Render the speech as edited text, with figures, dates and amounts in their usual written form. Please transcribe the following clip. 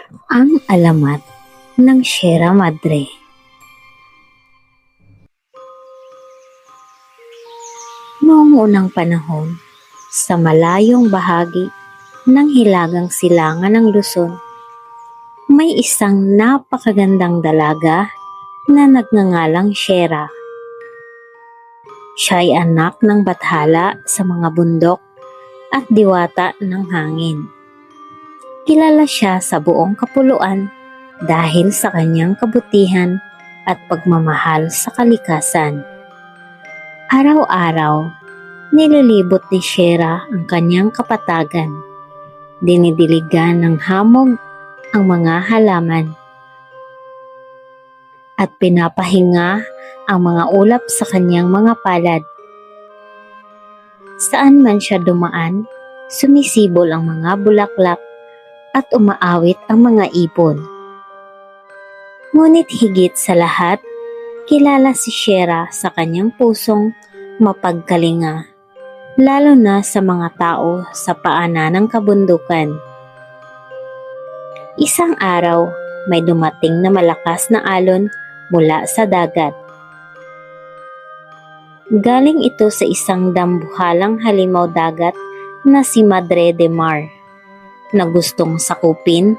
Ang alamat ng Sierra Madre. Noong unang panahon, sa malayong bahagi ng hilagang silangan ng Luzon, may isang napakagandang dalaga na nagngangalang Sierra. Siya ay anak ng bathala sa mga bundok at diwata ng hangin. Kilala siya sa buong kapuluan dahil sa kanyang kabutihan at pagmamahal sa kalikasan. Araw-araw, nililibot ni Sierra ang kanyang kapatagan. Dinidiligan ng hamog ang mga halaman at pinapahinga ang mga ulap sa kanyang mga palad. Saan man siya dumaan, sumisibol ang mga bulaklak at umaawit ang mga ibon. Ngunit higit sa lahat, kilala si Sierra sa kanyang pusong mapagkalinga, lalo na sa mga tao sa paanan ng kabundukan. Isang araw, may dumating na malakas na alon mula sa dagat. Galing ito sa isang dambuhalang halimaw dagat na si Madre de Mar, na gustong sakupin